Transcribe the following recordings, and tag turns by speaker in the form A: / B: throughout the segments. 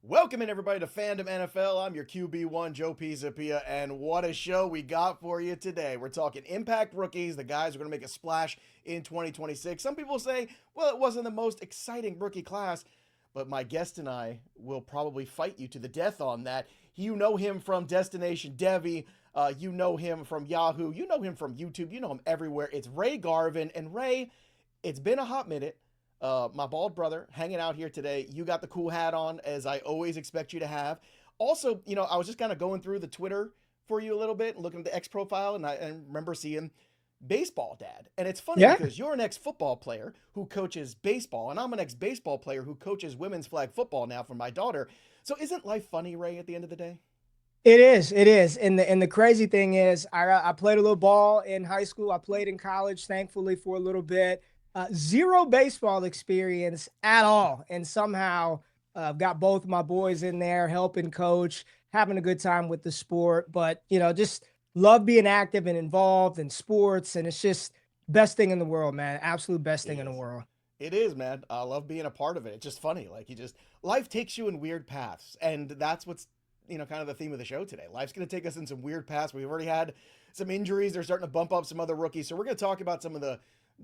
A: Welcome in, everybody, to Fandom NFL. I'm your QB1, Joe Pisapia, and what a show we got for you today. We're talking impact rookies, the guys who are going to make a splash in 2026. Some people say, well, it wasn't the most exciting rookie class, but my guest and I will probably fight you to the death on that. You know him from Destination Devy. You know him from Yahoo. You know him from YouTube. You know him everywhere. It's Ray Garvin. And Ray, it's been a hot minute. My bald brother hanging out here today. You got the cool hat on, as I always expect you to have. Also, I was just kind of going through the Twitter for you a little bit and looking at the X profile, and I remember seeing baseball dad. And it's funny
B: Yeah,
A: because you're an ex-football player who coaches baseball, and I'm an ex-baseball player who coaches women's flag football now for my daughter. So isn't life funny, Ray, at the end of the day?
B: it is. It is. And the crazy thing is, I played a little ball in high school. I played in college, thankfully, for a little bit. Zero baseball experience at all, and somehow got both of my boys in there, helping coach, having a good time with the sport. But just love being active and involved in sports, and it's just best thing in the world, man. Absolute best
A: It
B: thing in the
A: is.
B: world.
A: It is, man. I love being a part of it. It's just funny. Like life takes you in weird paths, and that's what's kind of the theme of the show today. Life's going to take us in some weird paths. We've already had some injuries. They're starting to bump up some other rookies, so we're going to talk about some of the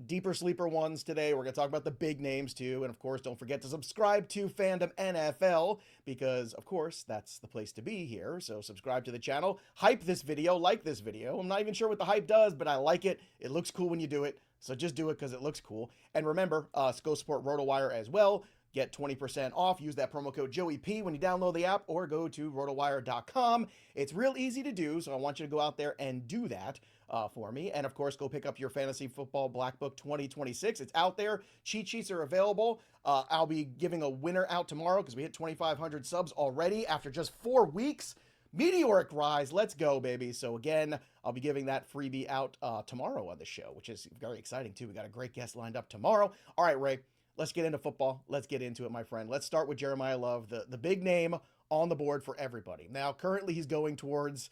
A: deeper sleeper ones today. We're going to talk about the big names too, and of course, don't forget to subscribe to Fandom NFL because, of course, that's the place to be here. So subscribe to the channel, hype this video, like this video. I'm not even sure what the hype does, but I like it. It looks cool when you do it. So just do it because it looks cool. And remember, go support RotoWire as well. Get 20% off. Use that promo code JoeyP when you download the app or go to rotowire.com. It's real easy to do, so I want you to go out there and do that for me. And of course, go pick up your Fantasy Football Black Book 2026. It's out there. Cheat sheets are available. I'll be giving a winner out tomorrow because we hit 2,500 subs already after just 4 weeks. Meteoric rise. Let's go, baby. So again, I'll be giving that freebie out tomorrow on the show, which is very exciting too. We got a great guest lined up tomorrow. All right, Ray, let's get into football. Let's get into it, my friend. Let's start with Jeremiah Love, the big name on the board for everybody. Now, currently he's going towards,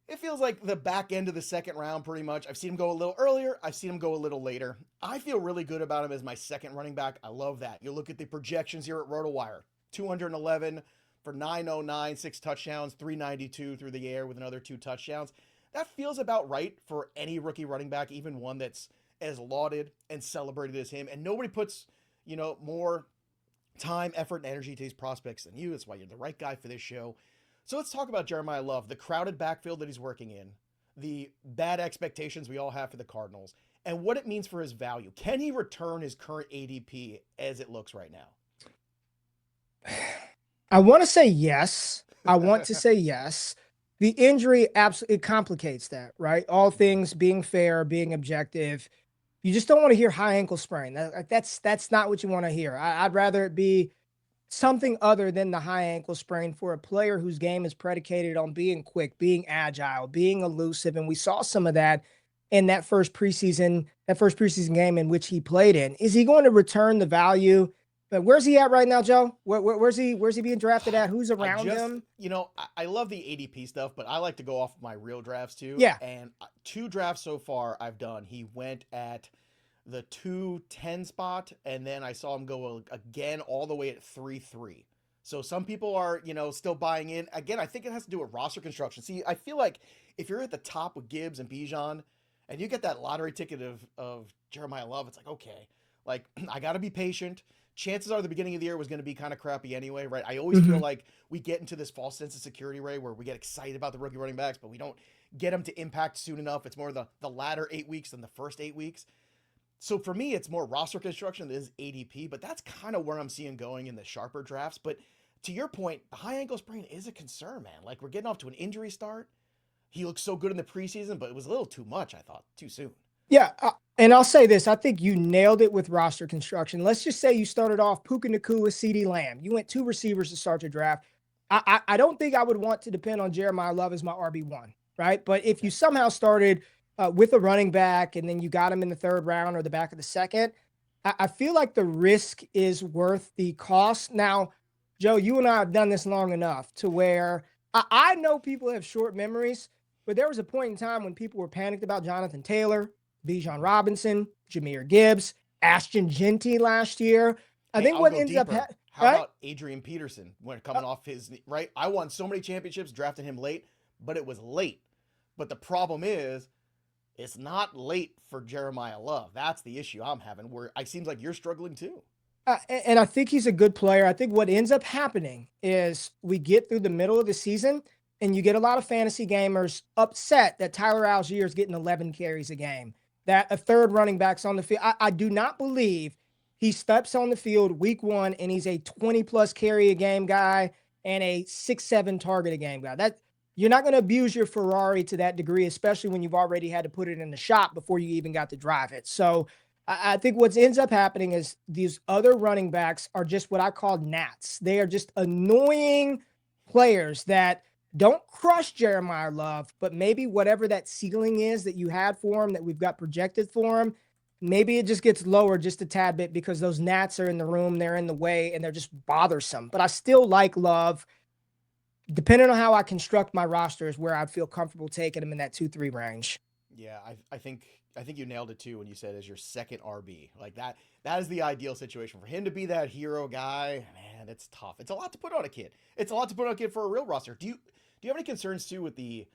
A: it feels like the back end of the second round pretty much. I've seen him go a little earlier. I've seen him go a little later. I feel really good about him as my second running back. I love that. You look at the projections here at RotoWire. 211 for 909, 6 touchdowns, 392 through the air with another 2 touchdowns. That feels about right for any rookie running back, even one that's as lauded and celebrated as him. And nobody puts, more time, effort, and energy to these prospects than you. That's why you're the right guy for this show. So let's talk about Jeremiah Love, the crowded backfield that he's working in, the bad expectations we all have for the Cardinals, and what it means for his value. Can he return his current ADP as it looks right now?
B: I want to say yes. I want to say yes. The injury absolutely complicates that, right? All things being fair, being objective. You just don't want to hear high ankle sprain. That's not what you want to hear. I'd rather it be something other than the high ankle sprain for a player whose game is predicated on being quick, being agile, being elusive. And we saw some of that in that first preseason game in which he played in. Is he going to return the value? But where's he at right now, Joe? Where's he being drafted at? Who's
A: I
B: around
A: just,
B: him?
A: I love the ADP stuff, but I like to go off of my real drafts too.
B: Yeah.
A: And 2 drafts so far I've done. He went at the 210 spot, and then I saw him go again all the way at 3-3. So some people are, still buying in. Again, I think it has to do with roster construction. See, I feel like if you're at the top with Gibbs and Bijan, and you get that lottery ticket of Jeremiah Love, it's like, okay, like I got to be patient. Chances are the beginning of the year was going to be kind of crappy anyway, right? I always feel
B: Mhm.
A: like we get into this false sense of security, Ray, where we get excited about the rookie running backs, but we don't get them to impact soon enough. It's more the latter 8 weeks than the first 8 weeks. So for me, it's more roster construction than it is ADP, but that's kind of where I'm seeing going in the sharper drafts. But to your point, the high ankle sprain is a concern, man. Like we're getting off to an injury start. He looked so good in the preseason, but it was a little too much, I thought, too soon.
B: Yeah, and I'll say this. I think you nailed it with roster construction. Let's just say you started off Puka Nacua, CeeDee Lamb. You went 2 receivers to start your draft. I don't think I would want to depend on Jeremiah Love as my RB1, right? But if you somehow started with a running back and then you got him in the 3rd round or the back of the 2nd, I feel like the risk is worth the cost. Now, Joe, you and I have done this long enough to where I know people have short memories, but there was a point in time when people were panicked about Jonathan Taylor, Bijan Robinson, Jahmyr Gibbs, Ashton Genty last year. I
A: Hey,
B: think
A: I'll
B: what
A: go
B: ends up
A: deeper. How
B: right?
A: about Adrian Peterson when coming off his right? I won so many championships drafting him late, but it was late. But the problem is, it's not late for Jeremiah Love. That's the issue I'm having. Where it seems like you're struggling too.
B: And I think he's a good player. I think what ends up happening is we get through the middle of the season and you get a lot of fantasy gamers upset that Tyler Algier is getting 11 carries a game, that a third running back's on the field. I do not believe he steps on the field week one and he's a 20 plus carry a game guy and a 6-7 target a game guy. That you're not going to abuse your Ferrari to that degree, especially when you've already had to put it in the shop before you even got to drive it. So I think what ends up happening is these other running backs are just what I call gnats. They are just annoying players that don't crush Jeremiah Love, but maybe whatever that ceiling is that you had for him, that we've got projected for him, maybe it just gets lower just a tad bit because those gnats are in the room, they're in the way, and they're just bothersome. But I still like Love. Depending on how I construct my roster is where I'd feel comfortable taking him in that 2-3 range.
A: Yeah, I think you nailed it too when you said as your second RB. Like that is the ideal situation for him to be that hero guy. Man, it's tough. It's a lot to put on a kid. It's a lot to put on a kid for a real roster. Do you have any concerns too with the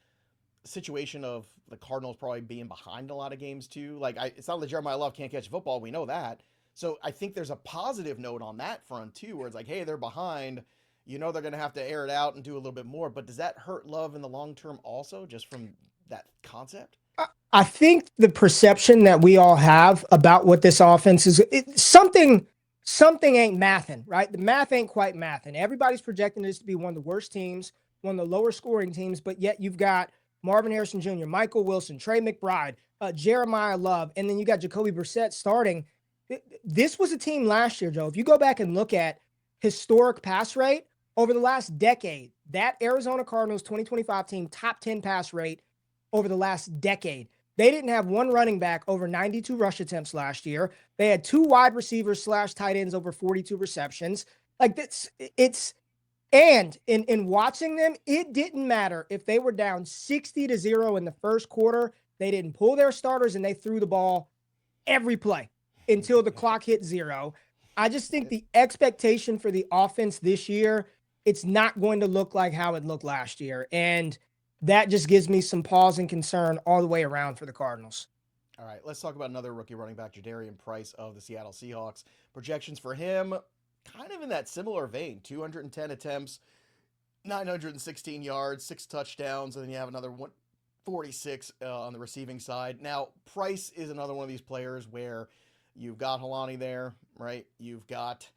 A: situation of the Cardinals probably being behind a lot of games too? Like it's not that Jeremiah Love can't catch football. We know that. So I think there's a positive note on that front too, where it's like, hey, they're behind. You know they're going to have to air it out and do a little bit more. But does that hurt Love in the long term also, just from that concept?
B: I think the perception that we all have about what this offense is, something ain't mathing, right? The math ain't quite mathing. Everybody's projecting this to be one of the worst teams, one of the lower scoring teams, but yet you've got Marvin Harrison Jr., Michael Wilson, Trey McBride, Jeremiah Love, and then you got Jacoby Brissett starting. This was a team last year, Joe. If you go back and look at historic pass rate over the last decade, that Arizona Cardinals 2025 team, top 10 pass rate over the last decade. They didn't have one running back over 92 rush attempts last year. They had two wide receivers / tight ends over 42 receptions. Like and in watching them, it didn't matter if they were down 60-0 in the first quarter. They didn't pull their starters and they threw the ball every play until the clock hit 0. I just think the expectation for the offense this year, it's not going to look like how it looked last year. And that just gives me some pause and concern all the way around for the Cardinals.
A: All right, let's talk about another rookie running back, Jadarian Price of the Seattle Seahawks. Projections for him, kind of in that similar vein, 210 attempts, 916 yards, 6 touchdowns, and then you have another 146 on the receiving side. Now, Price is another one of these players where you've got Helani there, right? You've got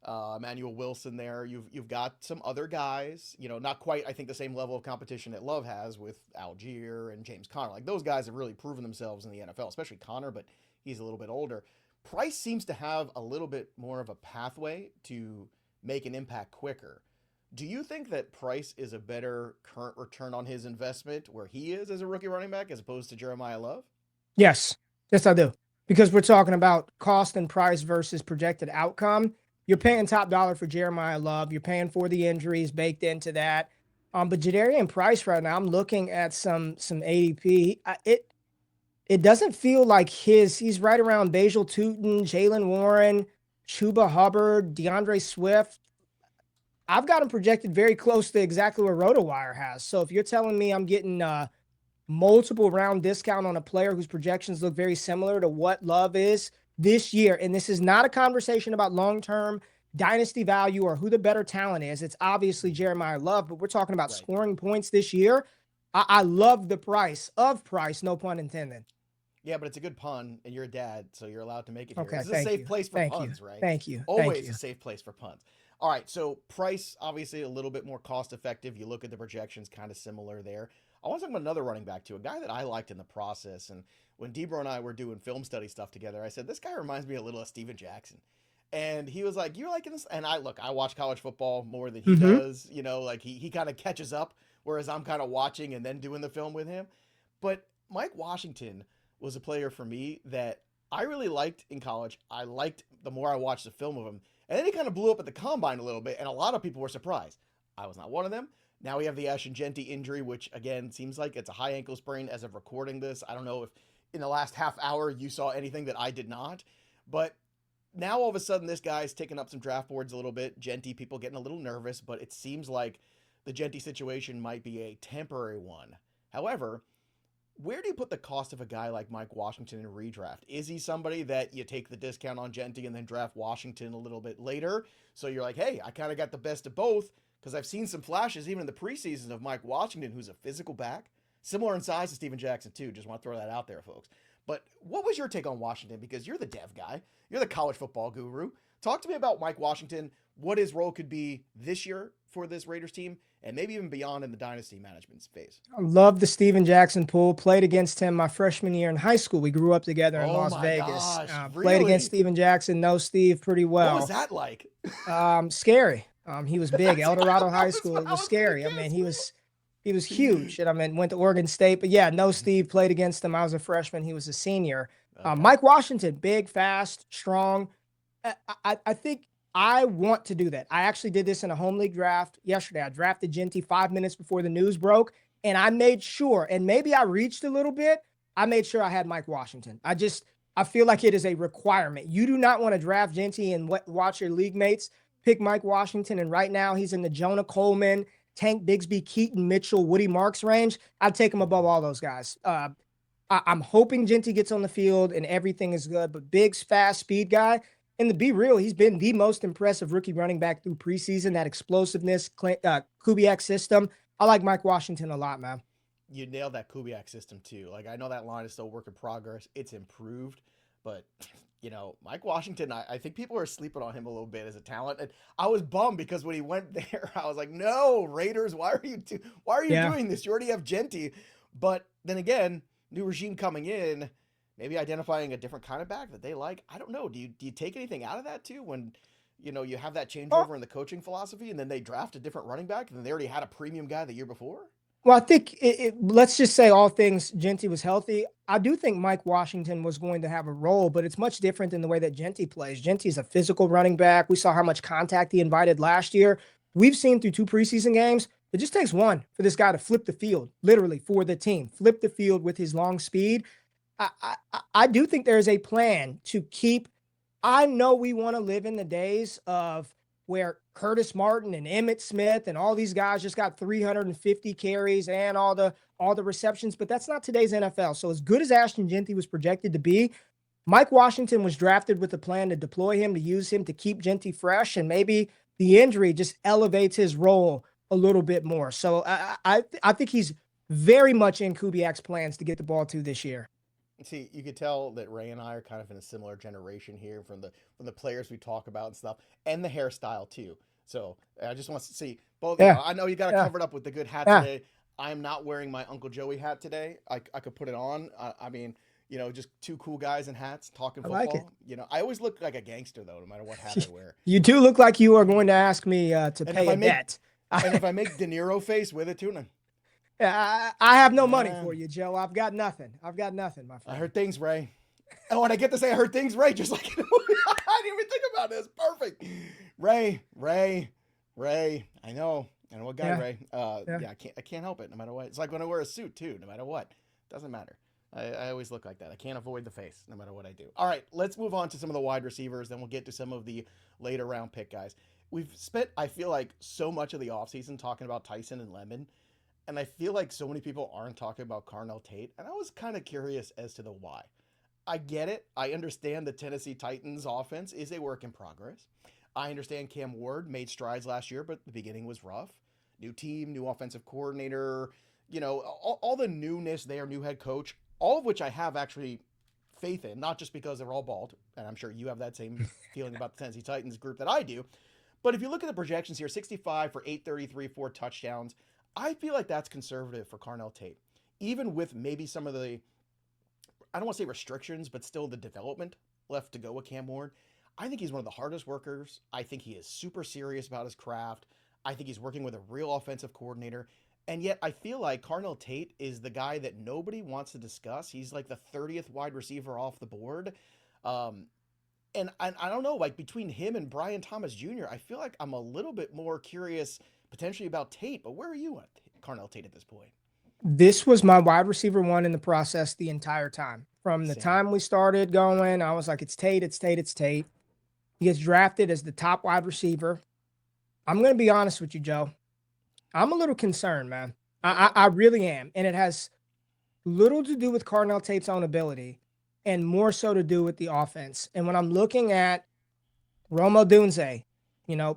A: Emmanuel Wilson there. You've got some other guys, not quite, I think, the same level of competition that Love has with Algier and James Conner. Like those guys have really proven themselves in the NFL, especially Conner, but he's a little bit older. Price seems to have a little bit more of a pathway to make an impact quicker. Do you think that Price is a better current return on his investment where he is as a rookie running back as opposed to Jeremiah Love?
B: Yes. Yes, I do. Because we're talking about cost and price versus projected outcome. You're paying top dollar for Jeremiah Love. You're paying for the injuries baked into that. But Jadarian Price right now, I'm looking at some ADP. It doesn't feel like he's right around Basil Tootin, Jalen Warren, Chuba Hubbard, DeAndre Swift. I've got him projected very close to exactly where RotoWire has. So if you're telling me I'm getting multiple round discount on a player whose projections look very similar to what Love is this year, and this is not a conversation about long-term dynasty value or who the better talent is. It's obviously Jeremiah Love, but we're talking about scoring points this year. I love the price of Price, no pun intended.
A: Yeah, but it's a good pun, and you're a dad, so you're allowed to make it here.
B: Okay,
A: This is a safe place for puns, right?
B: Thank you.
A: Always a safe place for puns. All right, so Price, obviously a little bit more cost-effective. You look at the projections, kind of similar there. I want to talk about another running back, too, a guy that I liked in the process. And when Debro and I were doing film study stuff together, I said, this guy reminds me a little of Steven Jackson. And he was like, you're liking this? And I watch college football more than he does. Like he kind of catches up, whereas I'm kind of watching and then doing the film with him. But Mike Washington was a player for me that I really liked in college. I liked the more I watched the film of him. And then he kind of blew up at the combine a little bit, and a lot of people were surprised. I was not one of them. Now we have the Ashton Genty injury, which, again, seems like it's a high ankle sprain as of recording this. I don't know if in the last half hour you saw anything that I did not. But now all of a sudden this guy's taking up some draft boards a little bit. Genty people getting a little nervous, but it seems like the Genty situation might be a temporary one. However, where do you put the cost of a guy like Mike Washington in redraft? Is he somebody that you take the discount on Genty and then draft Washington a little bit later? So you're like, hey, I kind of got the best of both because I've seen some flashes even in the preseason of Mike Washington, who's a physical back, similar in size to Steven Jackson too. Just want to throw that out there, folks. But what was your take on Washington? Because you're the dev guy, you're the college football guru. Talk to me about Mike Washington, what his role could be this year for this Raiders team, and maybe even beyond in the dynasty management phase.
B: I love the Steven Jackson pool. Played against him my freshman year in high school. We grew up together in
A: Oh
B: Las
A: my
B: Vegas.
A: gosh,
B: Played against
A: really?
B: Steven Jackson. Know Steve pretty
A: What was
B: well.
A: that like?
B: Scary. He was big. El Dorado
A: That
B: High
A: was
B: School.
A: what
B: It
A: I
B: was
A: was gonna
B: scary. I mean,
A: guess,
B: he was huge. And I mean, went to Oregon State. But yeah, no Steve played against him. I was a freshman. He was a senior.
A: man. Okay.
B: Mike Washington, big, fast, strong. I think I want to do that. I actually did this in a home league draft yesterday. I drafted Genty 5 minutes before the news broke, and I made sure, and maybe I reached a little bit. I made sure I had Mike Washington. I feel like it is a requirement. You do not want to draft Genty and watch your league mates pick Mike Washington. And right now he's in the Jonah Coleman, Tank Bigsby, Keaton Mitchell, Woody Marks range. I'd take him above all those guys. I'm hoping Genty gets on the field and everything is good, but Biggs, fast, speed guy. And to be real, he's been the most impressive rookie running back through preseason, that explosiveness, Kubiak system. I like Mike Washington a lot, man.
A: You nailed that Kubiak system too. Like I know that line is still a work in progress. It's improved, but Mike Washington, I think people are sleeping on him a little bit as a talent. And I was bummed because when he went there, I was like, no, Raiders, why are you
B: Yeah.
A: doing this? You already have Genty. But then again, new regime coming in, maybe identifying a different kind of back that they like. I don't know. Do you take anything out of that too when you have that changeover in the coaching philosophy and then they draft a different running back and then they already had a premium guy the year before?
B: Well, I think let's just say all things Genty was healthy. I do think Mike Washington was going to have a role, but it's much different than the way that Genty plays. Genty's a physical running back. We saw how much contact he invited last year. We've seen through 2 preseason games. It just takes one for this guy to flip the field, literally for the team, flip the field with his long speed. I do think there is a plan to keep. I know we want to live in the days of where Curtis Martin and Emmitt Smith and all these guys just got 350 carries and all the receptions, but that's not today's NFL. So as good as Ashton Genty was projected to be, Mike Washington was drafted with a plan to deploy him, to use him to keep Genty fresh, and maybe the injury just elevates his role a little bit more. So I think he's very much in Kubiak's plans to get the ball to this year.
A: See, you could tell that Ray and I are kind of in a similar generation here from the players we talk about and stuff, and the hairstyle too. So I just want to see both.
B: Yeah,
A: I know you got it
B: yeah,
A: covered up with the good hat
B: yeah.
A: today. I am not wearing my Uncle Joey hat today. I could put it on. I mean, just two cool guys in hats talking
B: I like it.
A: football. I always look like a gangster though, no matter what hat I wear.
B: You do look like you are going to ask me to
A: And
B: pay a debt.
A: if I make De Niro face with it too, then
B: I have no money
A: yeah.
B: for you, Joe. I've got nothing, my
A: I
B: friend.
A: heard things, Ray. Oh, and I get to say I heard things, Ray, just like I didn't even think about this. Perfect. Ray. I know what guy,
B: Yeah,
A: Ray.
B: yeah.
A: Yeah, I can't help it no matter what. It's like when I wear a suit too, no matter what. Doesn't matter. I always look like that. I can't avoid the face no matter what I do. All right, let's move on to some of the wide receivers, then we'll get to some of the later round pick guys. We've spent, I feel like, so much of the offseason talking about Tyson and Lemon, and I feel like so many people aren't talking about Carnell Tate, and I was kind of curious as to the why. I get it. I understand the Tennessee Titans offense is a work in progress. I understand Cam Ward made strides last year, but the beginning was rough. New team, new offensive coordinator, all the newness there, new head coach, all of which I have actually faith in, not just because they're all bald, and I'm sure you have that same feeling about the Tennessee Titans group that I do. But if you look at the projections here, 65 for 833, 4 touchdowns, I feel like that's conservative for Carnell Tate. Even with maybe some of the, I don't want to say restrictions, but still the development left to go with Cam Ward. I think he's one of the hardest workers. I think he is super serious about his craft. I think he's working with a real offensive coordinator. And yet I feel like Carnell Tate is the guy that nobody wants to discuss. He's like the 30th wide receiver off the board. And I don't know, like between him and Brian Thomas Jr., I feel like I'm a little bit more curious potentially about Tate, but where are you at Carnell Tate at this point?
B: This was my wide receiver one in the process the entire time. From the
A: Same.
B: time we started going, I was like, it's Tate, it's Tate, it's Tate. He gets drafted as the top wide receiver. I'm going to be honest with you, Joe. I'm a little concerned, man.
A: Okay.
B: I really am. And it has little to do with Cardinal Tate's own ability and more so to do with the offense. And when I'm looking at Rome Odunze,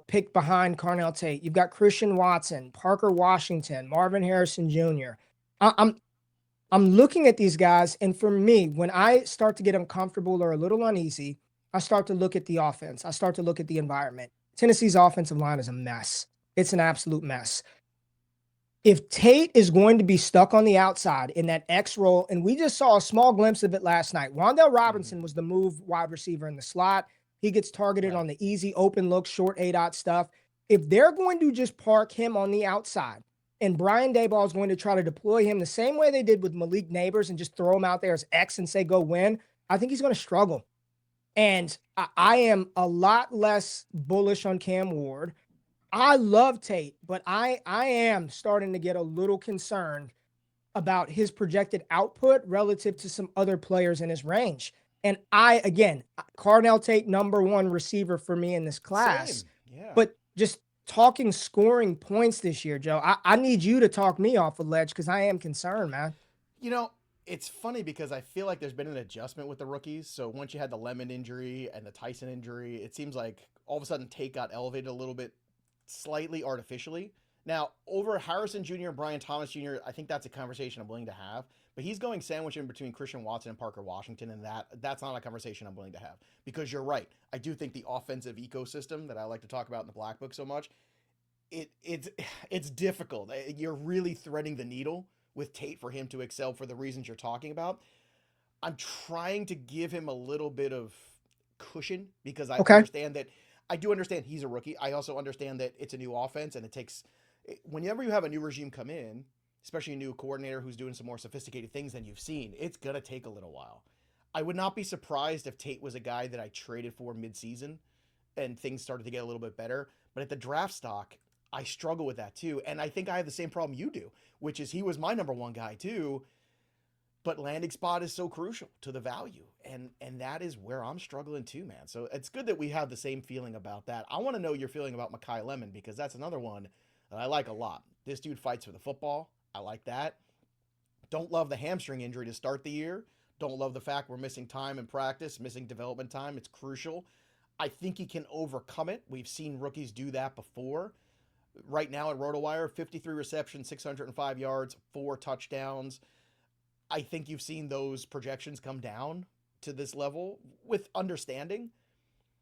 B: picked behind Carnell Tate, you've got Christian Watson, Parker Washington, Marvin Harrison Jr. I- I'm I'm looking at these guys, and for me, when I start to get uncomfortable or a little uneasy, I start to look at the offense. I start to look at the environment. Tennessee's offensive line is a mess. It's an absolute mess. If Tate is going to be stuck on the outside in that X role, and we just saw a small glimpse of it last night, Wan'Dale Robinson was the move wide receiver in the slot. He gets targeted
A: Right.
B: on the easy open look, short A-dot stuff. If they're going to just park him on the outside, and Brian Daboll is going to try to deploy him the same way they did with Malik Neighbors and just throw him out there as X and say, go win, I think he's going to struggle. And I am a lot less bullish on Cam Ward. I love Tate, but I am starting to get a little concerned about his projected output relative to some other players in his range. And again, Carnell Tate, number one receiver for me in this class.
A: Same. Yeah.
B: But just talking scoring points this year, Joe, I need you to talk me off the ledge because I am concerned, man.
A: You know, it's funny because I feel like there's been an adjustment with the rookies. So once you had the Lemon injury and the Tyson injury, it seems like all of a sudden Tate got elevated a little bit slightly artificially. Now, over Harrison Jr. and Brian Thomas Jr., I think that's a conversation I'm willing to have. But he's going sandwiched in between Christian Watson and Parker Washington, and that's not a conversation I'm willing to have. Because you're right. I do think the offensive ecosystem that I like to talk about in the Black Book so much, it's difficult. You're really threading the needle with Tate for him to excel for the reasons you're talking about. I'm trying to give him a little bit of cushion because
B: Okay.
A: I do understand he's a rookie. I also understand that it's a new offense and it takes whenever you have a new regime come in, especially a new coordinator who's doing some more sophisticated things than you've seen, it's going to take a little while. I would not be surprised if Tate was a guy that I traded for midseason and things started to get a little bit better, but at the draft stock, I struggle with that too. And I think I have the same problem you do, which is he was my number one guy too, but landing spot is so crucial to the value, and that is where I'm struggling too, man. So it's good that we have the same feeling about that. I want to know your feeling about Makai Lemon because that's another one that I like a lot. This dude fights for the football. I like that. Don't love the hamstring injury to start the year. Don't love the fact we're missing time in practice, missing development time. It's crucial. I think he can overcome it. We've seen rookies do that before. Right now at RotoWire, 53 receptions, 605 yards, 4 touchdowns. I think you've seen those projections come down to this level with understanding.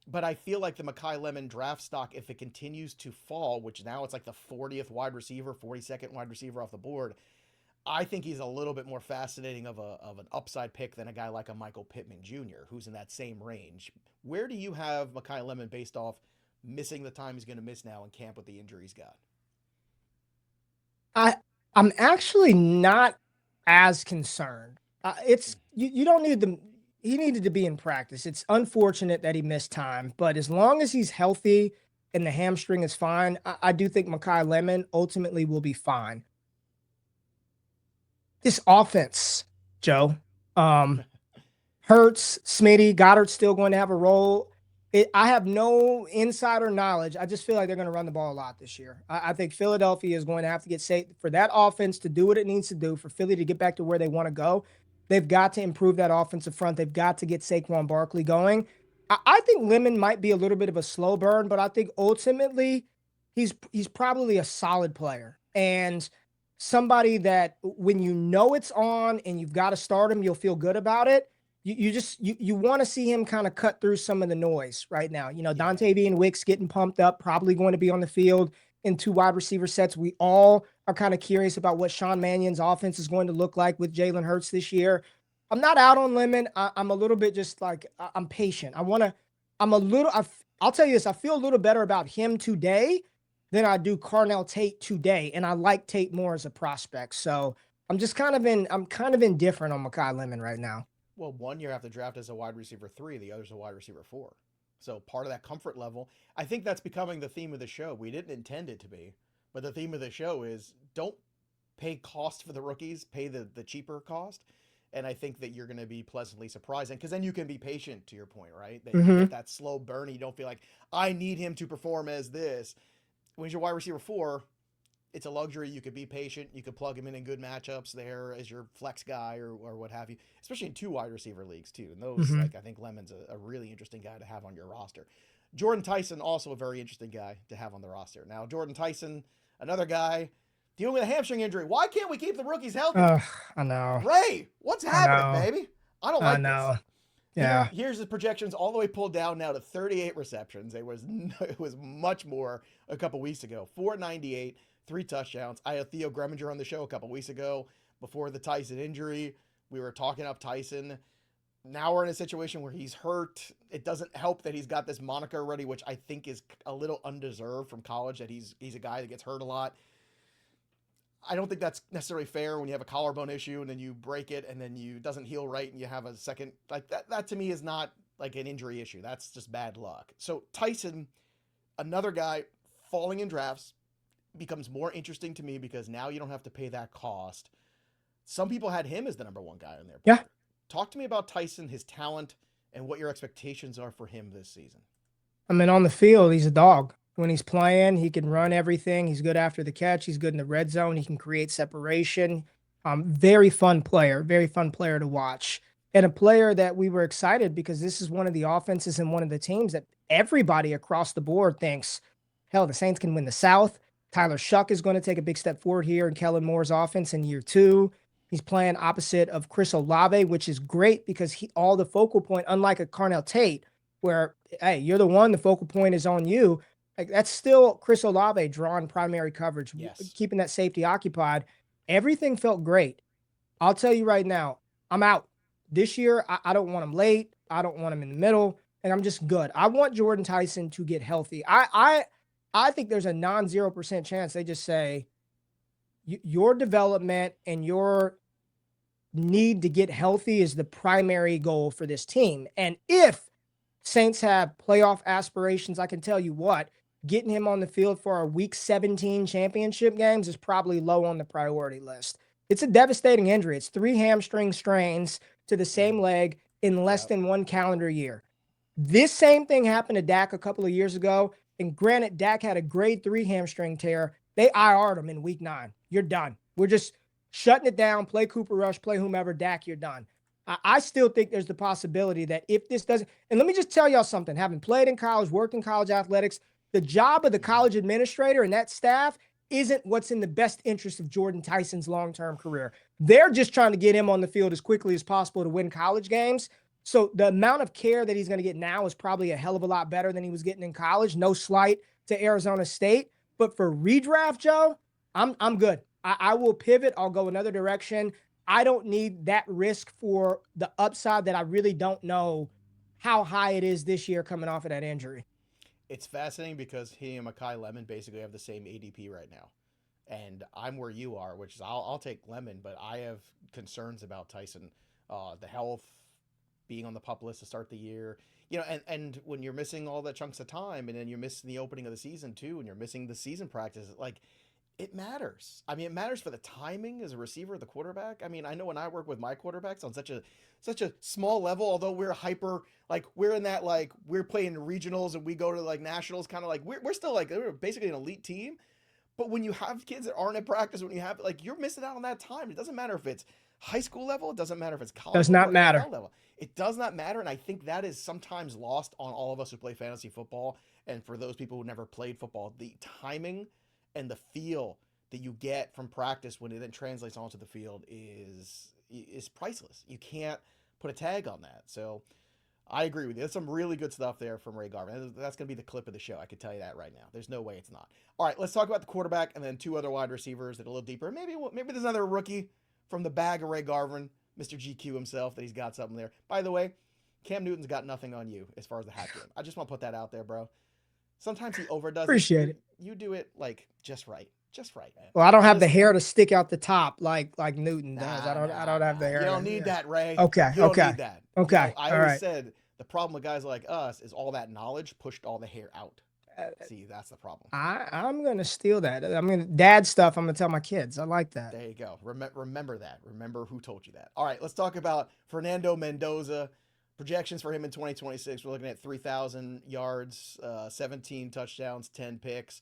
A: But I feel like the Makai Lemon draft stock, if it continues to fall, which now it's like the 40th wide receiver, 42nd wide receiver off the board, I think he's a little bit more fascinating of an upside pick than a guy like a Michael Pittman Jr., who's in that same range. Where do you have Makai Lemon based off missing the time he's going to miss now in camp with the injury he's got?
B: I I'm actually not as concerned. It's you don't need them. He needed to be in practice. It's unfortunate that he missed time, but as long as he's healthy and the hamstring is fine, I do think Makai Lemon ultimately will be fine. This offense, Joe, um, Hurts, Smitty, Goddard's still going to have a role. I have no insider knowledge. I just feel like they're going to run the ball a lot this year. I think Philadelphia is going to have to get safe for that offense to do what it needs to do for Philly to get back to where they want to go. They've got to improve that offensive front. They've got to get Saquon Barkley going. I think Lemon might be a little bit of a slow burn, but I think ultimately he's probably a solid player and somebody that when you know it's on and you've got to start him, you'll feel good about it. You want to see him kind of cut through some of the noise right now.
A: Yeah.
B: Dante and Wicks getting pumped up, probably going to be on the field in 2 wide receiver sets. We all are kind of curious about what Sean Mannion's offense is going to look like with Jalen Hurts this year. I'm not out on Lemon. I'm a little bit just like I'm patient. I'm a little. I'll tell you this. I feel a little better about him today than I do Carnell Tate today, and I like Tate more as a prospect. So I'm kind of indifferent on Makai Lemon right now.
A: Well, one year after draft as a wide receiver 3, the other's a wide receiver 4. So part of that comfort level, I think that's becoming the theme of the show. We didn't intend it to be, but the theme of the show is don't pay cost for the rookies, pay the cheaper cost. And I think that you're going to be pleasantly surprised. Because then you can be patient, to your point, right? That you
B: Mm-hmm.
A: get that slow burn. You don't feel like, I need him to perform as this. When you're wide receiver 4, it's a luxury. You could be patient. You could plug him in good matchups there as your flex guy or what have you, especially in 2 wide receiver leagues, too. And those,
B: Mm-hmm.
A: like, I think Lemon's a really interesting guy to have on your roster. Jordan Tyson, also a very interesting guy to have on the roster. Now, Jordan Tyson, another guy dealing with a hamstring injury. Why can't we keep the rookies healthy?
B: I know.
A: Ray, what's
B: I
A: happening,
B: know.
A: baby? I don't
B: I
A: like this.
B: know. Yeah.
A: Here's his projections all the way pulled down now to 38 receptions. It was much more a couple weeks ago. 498, 3 touchdowns. I had Theo Greminger on the show a couple weeks ago before the Tyson injury. We were talking up Tyson. Now we're in a situation where he's hurt. It doesn't help that he's got this moniker already, which I think is a little undeserved from college, that he's a guy that gets hurt a lot. I don't think that's necessarily fair when you have a collarbone issue and then you break it and then it doesn't heal right and you have a second, like that to me is not like an injury issue. That's just bad luck. So Tyson, another guy falling in drafts, becomes more interesting to me because now you don't have to pay that cost. Some people had him as the number 1 guy on their board.
B: Yeah.
A: Talk to me about Tyson, his talent, and what your expectations are for him this season.
B: I mean, on the field, he's a dog. When he's playing, he can run everything. He's good after the catch. He's good in the red zone. He can create separation. Very fun player to watch. And a player that we were excited because this is one of the offenses and one of the teams that everybody across the board thinks, hell, the Saints can win the South. Tyler Shuck is going to take a big step forward here in Kellen Moore's offense in year 2. He's playing opposite of Chris Olave, which is great because all the focal point, unlike a Carnell Tate, where, hey, you're the one, the focal point is on you. Like, that's still Chris Olave drawing primary coverage,
A: Yes.
B: keeping that safety occupied. Everything felt great. I'll tell you right now, I'm out. This year, I don't want him late. I don't want him in the middle. And I'm just good. I want Jordan Tyson to get healthy. I think there's a 0% chance they just say, your development and your need to get healthy is the primary goal for this team. And if Saints have playoff aspirations, I can tell you what, getting him on the field for our week 17 championship games is probably low on the priority list. It's a devastating injury. It's 3 hamstring strains to the same leg in less than 1 calendar year. This same thing happened to Dak a couple of years ago. And granted, Dak had a grade 3 hamstring tear. They IR'd him in week 9. You're done. We're just shutting it down. Play Cooper Rush, play whomever. Dak, you're done. I still think there's the possibility that if this doesn't, and let me just tell y'all something, having played in college, worked in college athletics, the job of the college administrator and that staff isn't what's in the best interest of Jordan Tyson's long-term career. They're just trying to get him on the field as quickly as possible to win college games. So the amount of care that he's going to get now is probably a hell of a lot better than he was getting in college. No slight to Arizona State. But for redraft, Joe, I'm good. I will pivot. I'll go another direction. I don't need that risk for the upside that I really don't know how high it is this year coming off of that injury.
A: It's fascinating because he and Mekhi Lemon basically have the same ADP right now. And I'm where you are, which is I'll take Lemon, but I have concerns about Tyson, the health, being on the PUP list to start the year. And when you're missing all the chunks of time and then you're missing the opening of the season too, and you're missing the season practice, like, it matters. I mean, it matters for the timing as a receiver, the quarterback. I mean, I know when I work with my quarterbacks on such a small level, although we're hyper, like we're in that, like we're playing regionals and we go to like nationals, kind of like we're still like, we're basically an elite team. But when you have kids that aren't at practice, when you have, like, you're missing out on that time. It doesn't matter if it's high school level. It doesn't matter if it's college
B: Does
A: level
B: not
A: or
B: matter.
A: NFL level. It does not matter. And I think that is sometimes lost on all of us who play fantasy football. And for those people who never played football, the timing and the feel that you get from practice when it then translates onto the field is priceless. You can't put a tag on that. So I agree with you. There's some really good stuff there from Ray Garvin. That's going to be the clip of the show. I can tell you that right now. There's no way it's not. All right, let's talk about the quarterback and then 2 other wide receivers that are a little deeper. Maybe there's another rookie from the bag of Ray Garvin, Mr. GQ himself, that he's got something there. By the way, Cam Newton's got nothing on you as far as the hat game. I just want to put that out there, bro. Sometimes he overdoes
B: Appreciate
A: it. You do it like just right. Just right, man.
B: Well, I don't have the hair to stick out the top like Newton does. I don't have the hair.
A: You don't need that, Ray.
B: Okay.
A: You don't need that.
B: Okay.
A: I always said the problem with guys like us is all that knowledge pushed all the hair out. See, that's the problem.
B: I'm gonna steal that. I mean, dad stuff. I'm gonna tell my kids. I like that.
A: There you go. Remember that. Remember who told you that. All right, let's talk about Fernando Mendoza. Projections for him in 2026. We're looking at 3,000 yards, 17 touchdowns, 10 picks.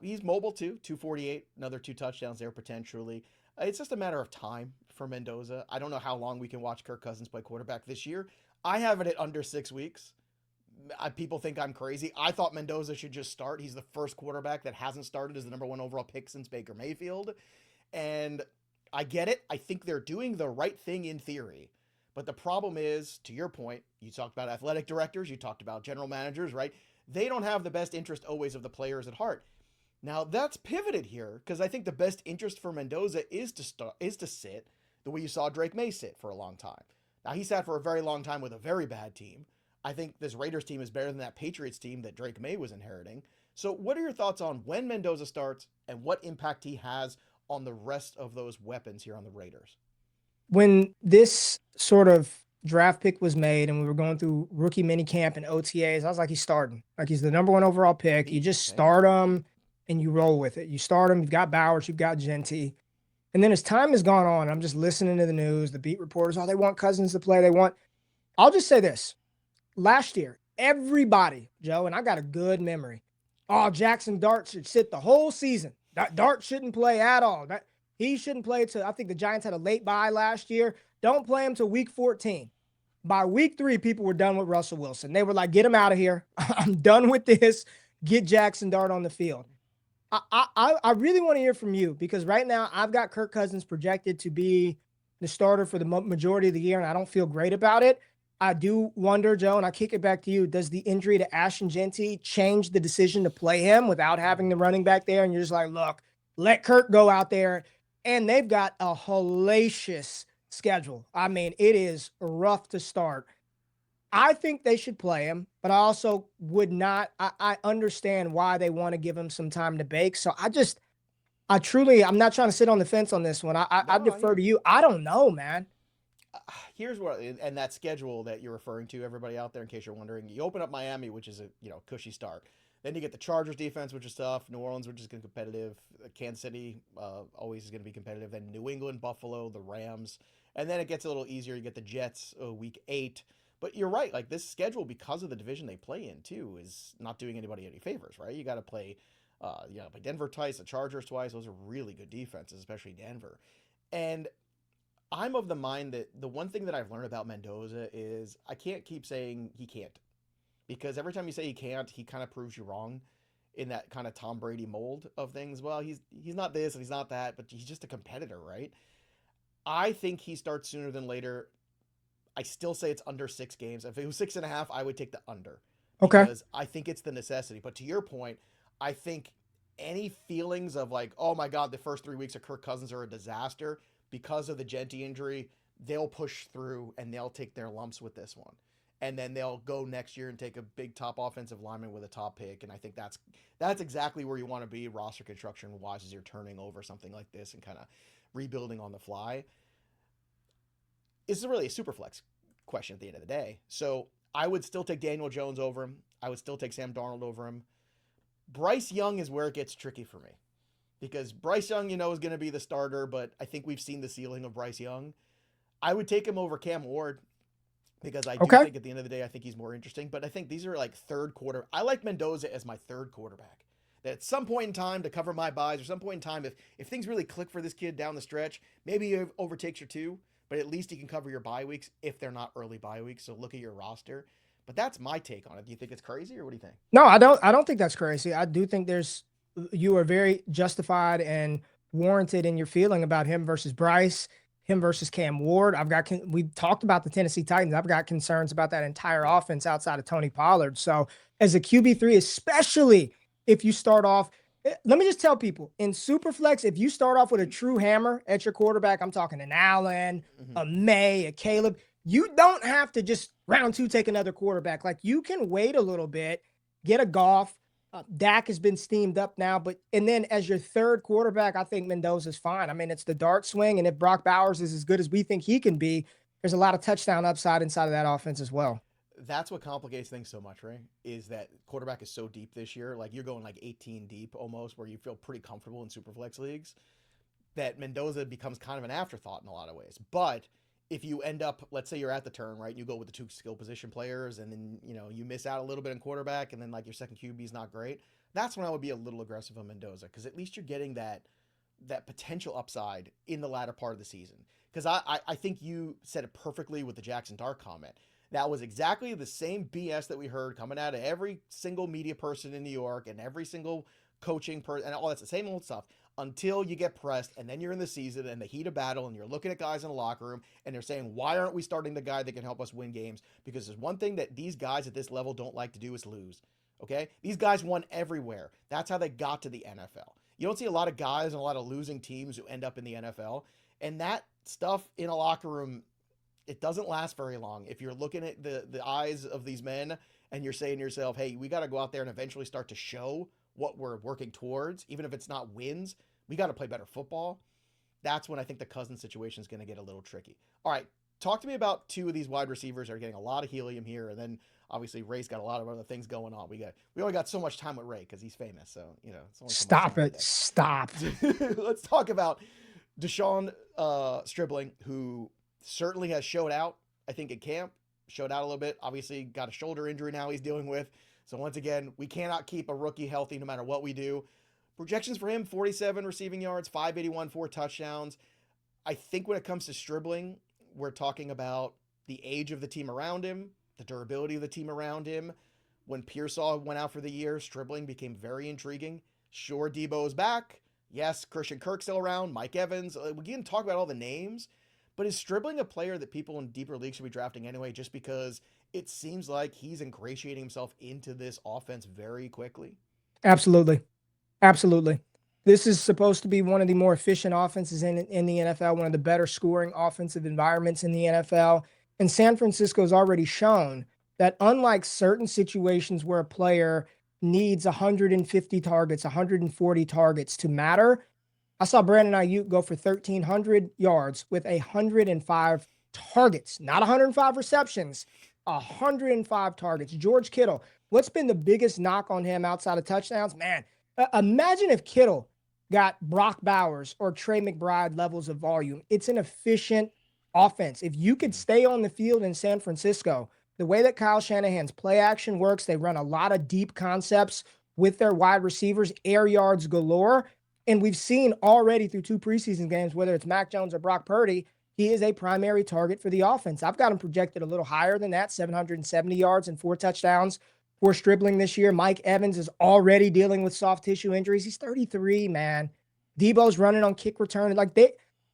A: He's mobile too, 248, another 2 touchdowns there potentially. It's just a matter of time for Mendoza. I don't know how long we can watch Kirk Cousins play quarterback this year. I have it at under 6 weeks. People think I'm crazy. I thought Mendoza should just start. He's the first quarterback that hasn't started as the number one overall pick since Baker Mayfield. And I get it. I think they're doing the right thing in theory. But the problem is, to your point, you talked about athletic directors, you talked about general managers, right? They don't have the best interest always of the players at heart. Now that's pivoted here because I think the best interest for Mendoza is to sit the way you saw Drake May sit for a long time. Now he sat for a very long time with a very bad team. I think this Raiders team is better than that Patriots team that Drake May was inheriting. So what are your thoughts on when Mendoza starts and what impact he has on the rest of those weapons here on the Raiders?
B: When this sort of draft pick was made and we were going through rookie minicamp and OTAs, I was like, he's starting. Like he's the number one overall pick. You just start him and you roll with it. You start him. You've got Bowers. You've got Genty. And then as time has gone on, I'm just listening to the news, the beat reporters, oh, they want Cousins to play. I'll just say this. Last year, everybody, Joe, and I got a good memory. Oh, Jackson Dart should sit the whole season. Dart shouldn't play at all. He shouldn't play I think the Giants had a late bye last year. Don't play him till week 14. By week 3, people were done with Russell Wilson. They were like, get him out of here. I'm done with this. Get Jackson Dart on the field. I really want to hear from you because right now I've got Kirk Cousins projected to be the starter for the majority of the year, and I don't feel great about it. I do wonder, Joe, and I kick it back to you. Does the injury to Ashton Genty change the decision to play him without having the running back there? And you're just like, look, let Kirk go out there. And they've got a hellacious schedule. I mean, it is rough to start. I think they should play him, but I also would not. I understand why they want to give him some time to bake. So I'm not trying to sit on the fence on this one. I defer to you. I don't know, man.
A: Here's what, and that schedule that you're referring to, everybody out there, in case you're wondering, you open up Miami, which is a cushy start. Then you get the Chargers defense, which is tough. New Orleans, which is going to be competitive. Kansas City always is going to be competitive. Then New England, Buffalo, the Rams, and then it gets a little easier. You get the Jets week 8. But you're right, like this schedule, because of the division they play in too, is not doing anybody any favors, right? You got to play, play Denver twice, the Chargers twice. Those are really good defenses, especially Denver. And I'm of the mind that the one thing that I've learned about Mendoza is I can't keep saying he can't, because every time you say he can't, he kind of proves you wrong in that kind of Tom Brady mold of things. Well, he's not this and he's not that, but he's just a competitor, right? I think he starts sooner than later. I still say it's under 6 games. If it was 6.5, I would take the under.
B: Okay.
A: Because I think it's the necessity. But to your point, I think any feelings of like, oh my God, the first 3 weeks of Kirk Cousins are a disaster because of the Genty injury, they'll push through and they'll take their lumps with this one. And then they'll go next year and take a big top offensive lineman with a top pick. And I think that's exactly where you want to be roster construction wise as you're turning over something like this and kind of rebuilding on the fly. This is really a super flex question at the end of the day. So I would still take Daniel Jones over him. I would still take Sam Darnold over him. Bryce Young is where it gets tricky for me because Bryce Young, is going to be the starter, but I think we've seen the ceiling of Bryce Young. I would take him over Cam Ward because I do think at the end of the day, I think he's more interesting, but I think these are like third quarter. I like Mendoza as my third quarterback. That at some point in time to cover my buys or some point in time, if things really click for this kid down the stretch, maybe he overtakes your 2. But at least you can cover your bye weeks if they're not early bye weeks. So look at your roster. But that's my take on it. Do you think it's crazy or what do you think?
B: No, I don't think that's crazy. I do think you are very justified and warranted in your feeling about him versus Bryce, him versus Cam Ward. We've talked about the Tennessee Titans. I've got concerns about that entire offense outside of Tony Pollard. So as a QB3, especially if you start off, let me just tell people in Superflex, if you start off with a true hammer at your quarterback, I'm talking an Allen, a May, a Caleb, you don't have to just round 2 take another quarterback. Like you can wait a little bit, get a Goff. Dak has been steamed up now, and then as your third quarterback, I think Mendoza's fine. I mean, it's the dart swing, and if Brock Bowers is as good as we think he can be, there's a lot of touchdown upside inside of that offense as well.
A: That's what complicates things so much, right? Is that quarterback is so deep this year. Like you're going like 18 deep almost, where you feel pretty comfortable in Superflex leagues. That Mendoza becomes kind of an afterthought in a lot of ways. But if you end up, let's say you're at the turn, right, and you go with the two skill position players, and then you miss out a little bit in quarterback, and then like your second QB is not great. That's when I would be a little aggressive on Mendoza because at least you're getting that potential upside in the latter part of the season. Because I think you said it perfectly with the Jackson Dart comment. That was exactly the same BS that we heard coming out of every single media person in New York and every single coaching person and all that's the same old stuff until you get pressed and then you're in the season and the heat of battle and you're looking at guys in the locker room and they're saying, why aren't we starting the guy that can help us win games? Because there's one thing that these guys at this level don't like to do is lose. Okay? These guys won everywhere. That's how they got to the NFL. You don't see a lot of guys and a lot of losing teams who end up in the NFL. And that stuff in a locker room, it doesn't last very long. If you're looking at the eyes of these men and you're saying to yourself, hey, we got to go out there and eventually start to show what we're working towards, even if it's not wins, we got to play better football. That's when I think the Cousins situation is going to get a little tricky. All right, talk to me about two of these wide receivers that are getting a lot of helium here, and then obviously Ray's got a lot of other things going on. We only got so much time with Ray because he's famous, so it's only so much
B: Stop
A: time
B: it. Stop.
A: Let's talk about Deshaun Stribling, who certainly has showed out, I think, in camp. Showed out a little bit. Obviously, got a shoulder injury now he's dealing with. So once again, we cannot keep a rookie healthy no matter what we do. Projections for him, 47 receiving yards, 581, 4 touchdowns. I think when it comes to Stribling, we're talking about the age of the team around him, the durability of the team around him. When Pearsall went out for the year, Stribling became very intriguing. Sure, Debo's back. Yes, Christian Kirk's still around. Mike Evans. We can talk about all the names. But is Stribling a player that people in deeper leagues should be drafting anyway, just because it seems like he's ingratiating himself into this offense very quickly?
B: Absolutely. Absolutely. This is supposed to be one of the more efficient offenses in the NFL, one of the better scoring offensive environments in the NFL. And San Francisco's already shown that unlike certain situations where a player needs 150 targets, 140 targets to matter, I saw Brandon Ayuk go for 1,300 yards with 105 targets, not 105 receptions, 105 targets. George Kittle, what's been the biggest knock on him outside of touchdowns? Man, imagine if Kittle got Brock Bowers or Trey McBride levels of volume. It's an efficient offense. If you could stay on the field in San Francisco, the way that Kyle Shanahan's play action works, they run a lot of deep concepts with their wide receivers, air yards galore. And we've seen already through 2 preseason games, whether it's Mac Jones or Brock Purdy, he is a primary target for the offense. I've got him projected a little higher than that, 770 yards and 4 touchdowns for Stribling this year. Mike Evans is already dealing with soft tissue injuries. He's 33, man. Debo's running on kick return. Like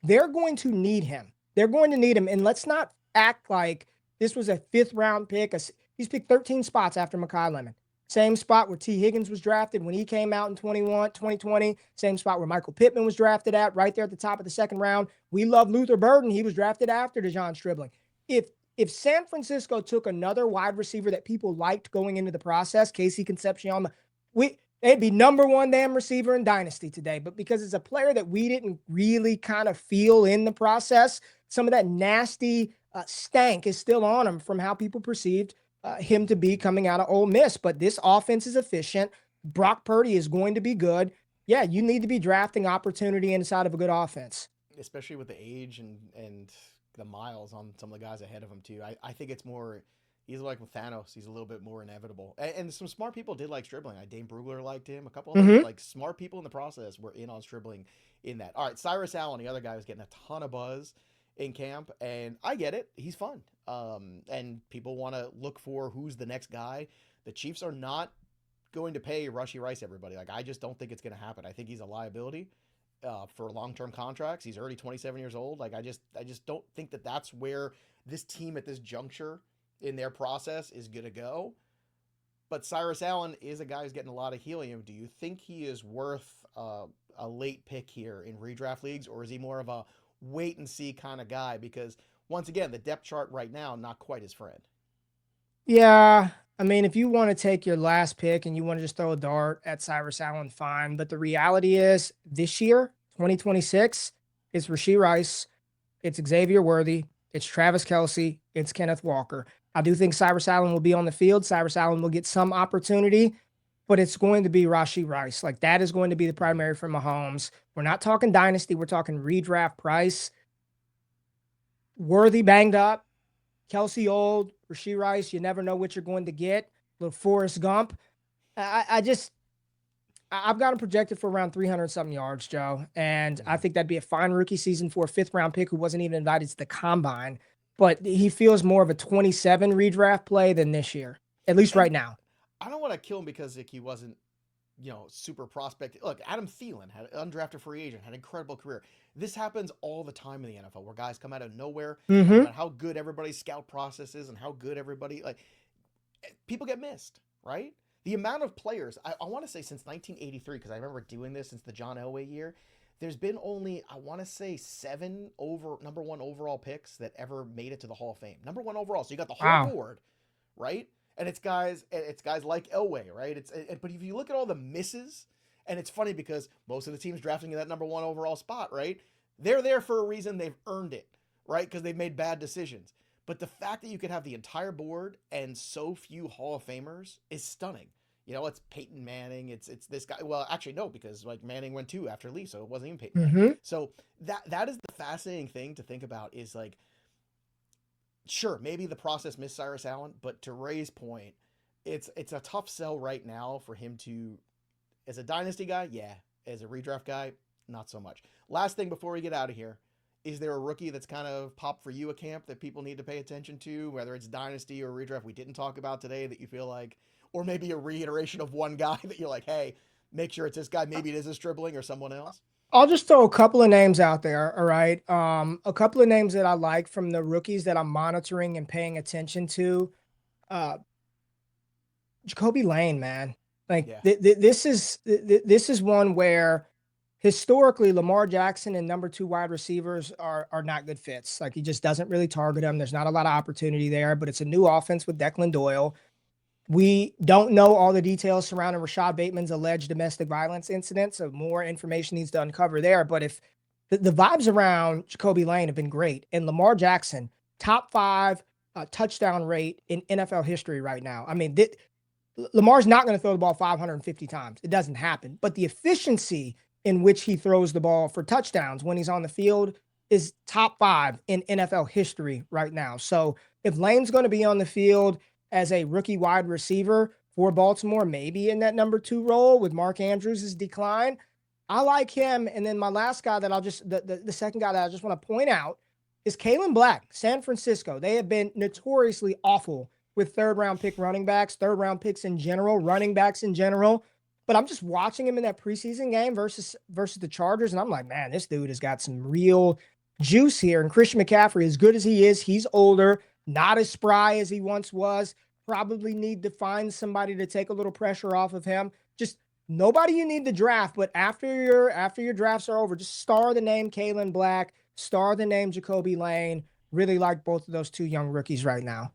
B: they're going to need him. They're going to need him. And let's not act like this was a 5th round pick. He's picked 13 spots after Mekhi Lemon. Same spot where T. Higgins was drafted when he came out in 2020. Same spot where Michael Pittman was drafted at, right there at the top of the 2nd round. We love Luther Burden. He was drafted after DeJon Stribling. If San Francisco took another wide receiver that people liked going into the process, Casey Concepcion, they'd be number 1 damn receiver in Dynasty today. But because it's a player that we didn't really kind of feel in the process, some of that nasty stank is still on him from how people perceived him to be coming out of Ole Miss. But this offense is efficient. Brock Purdy is going to be good. Yeah, you need to be drafting opportunity inside of a good offense.
A: Especially with the age and the miles on some of the guys ahead of him, too. I think it's more, he's like with Thanos. He's a little bit more inevitable. And some smart people did like Stribling. Dane Brugler liked him. A couple of like smart people in the process were in on Stribling in that. All right, Cyrus Allen, the other guy, was getting a ton of buzz in camp, and I get it. He's fun. And people want to look for who's the next guy. The Chiefs are not going to pay Rashee Rice everybody. Like, I just don't think it's going to happen. I think he's a liability for long-term contracts. He's already 27 years old. Like, I just don't think that that's where this team at this juncture in their process is going to go. But Cyrus Allen is a guy who's getting a lot of helium. Do you think he is worth a late pick here in redraft leagues, or is he more of a wait and see kind of guy? Because once again, the depth chart right now, not quite his friend.
B: Yeah. I mean, if you want to take your last pick and you want to just throw a dart at Cyrus Allen, fine. But the reality is this year, 2026, it's Rashee Rice, it's Xavier Worthy, it's Travis Kelce, it's Kenneth Walker. I do think Cyrus Allen will be on the field. Cyrus Allen will get some opportunity, but it's going to be Rashee Rice. Like that is going to be the
A: Mhm.
B: primary for Mahomes. We're not talking dynasty. We're talking redraft price. Worthy banged up. Kelsey old. Rashee Rice. You never know what you're going to get. Little Forrest Gump. I've got him projected for around 300 something yards, Joe. And I
A: Mhm.
B: think that'd be a fine rookie season for a fifth round pick who wasn't even invited to the combine. But he feels more of a 27 redraft play than this year, at least
A: And
B: right now.
A: I don't want to kill him because like he wasn't, super prospect. Look, Adam Thielen had an undrafted free agent, had an incredible career. This happens all the time in the NFL where guys come out of nowhere, and no
B: Mm-hmm.
A: matter how good everybody's scout process is and how good everybody like people get missed, right? The amount of players, I want to say since 1983, because I remember doing this since the John Elway year, there's been only, I want to say, seven over number one overall picks that ever made it to the Hall of Fame. Number one overall. So you got the whole
B: Wow.
A: board, right? And it's guys like Elway, right? But if you look at all the misses, and it's funny because most of the teams drafting in that number one overall spot, right? They're there for a reason. They've earned it, right? Because they've made bad decisions. But the fact that you could have the entire board and so few Hall of Famers is stunning. It's Peyton Manning. It's this guy. Well, actually, no, because like Manning went two after Lee, so it wasn't even Peyton Manning.
B: Mm-hmm.
A: So that is the fascinating thing to think about. Is like, sure, maybe the process missed Cyrus Allen, but to Ray's point, it's a tough sell right now for him to, as a dynasty guy, yeah. As a redraft guy, not so much. Last thing before we get out of here, is there a rookie that's kind of popped for you a camp that people need to pay attention to, whether it's dynasty or redraft we didn't talk about today that you feel like, or maybe a reiteration of one guy that you're like, hey, make sure it's this guy. Maybe it is a Stribling or someone else.
B: I'll just throw a couple of names out there. All right. A couple of names that I like from the rookies that I'm monitoring and paying attention to. Uh, Jacoby Lane, man. Like
A: Yeah.
B: this is one where historically Lamar Jackson and number two wide receivers are not good fits. Like he just doesn't really target them. There's not a lot of opportunity there, but it's a new offense with Declan Doyle. We don't know all the details surrounding Rashad Bateman's alleged domestic violence incident, so more information needs to uncover there. But if the vibes around Jacoby Lane have been great, and Lamar Jackson, top five touchdown rate in NFL history right now. I mean, Lamar's not going to throw the ball 550 times. It doesn't happen. But the efficiency in which he throws the ball for touchdowns when he's on the field is top five in NFL history right now. So if Lane's going to be on the field as a rookie wide receiver for Baltimore, maybe in that number two role with Mark Andrews' decline, I like him. And then my last guy that the second guy that I just want to point out is Kalen Black, San Francisco. They have been notoriously awful with third round pick running backs, third round picks in general, running backs in general. But I'm just watching him in that preseason game versus the Chargers, and I'm like, man, this dude has got some real juice here. And Christian McCaffrey, as good as he is, he's older, not as spry as he once was. Probably need to find somebody to take a little pressure off of him. Just nobody you need to draft, but after your drafts are over, just star the name Kalen Black, star the name Jacoby Lane. Really like both of those two young rookies right now.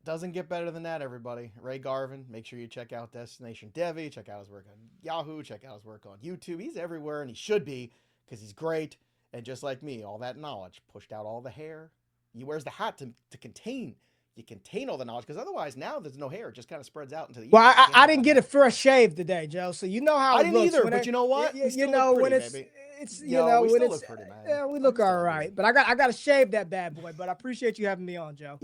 A: Doesn't get better than that, everybody. Ray Garvin, make sure you check out Destination Devy, check out his work on Yahoo, check out his work on YouTube. He's everywhere, and he should be, because he's great. And just like me, all that knowledge pushed out all the hair. He wears the hat to contain. You contain all the knowledge, because otherwise now there's no hair. It just kind of spreads out into the
B: Well,
A: ether. You can't
B: I
A: have
B: didn't
A: that
B: get a
A: hat.
B: fresh shave today, Joe. So you know how
A: I
B: it
A: didn't
B: looks
A: either,
B: when
A: but you know what? We
B: you
A: still look
B: know when
A: pretty, baby.
B: it's
A: Yo, we
B: when
A: still
B: it's
A: look pretty, man.
B: we
A: I'm
B: look
A: just
B: all
A: telling you.
B: right. But I got to shave that bad boy. But I appreciate you having me on, Joe.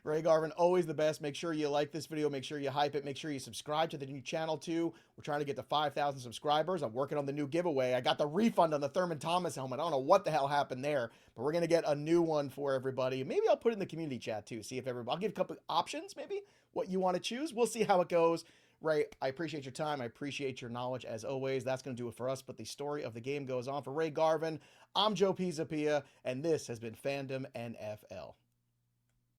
A: Ray Garvin, always the best. Make sure you like this video. Make sure you hype it. Make sure you subscribe to the new channel too. We're trying to get to 5,000 subscribers. I'm working on the new giveaway. I got the refund on the Thurman Thomas helmet. I don't know what the hell happened there, but we're gonna get a new one for everybody. Maybe I'll put it in the community chat too. See if everybody. I'll give a couple options, maybe what you want to choose. We'll see how it goes. Ray, I appreciate your time. I appreciate your knowledge as always. That's going to do it for us, but the story of the game goes on. For Ray Garvin, I'm Joe Pisapia, and this has been Fandom NFL.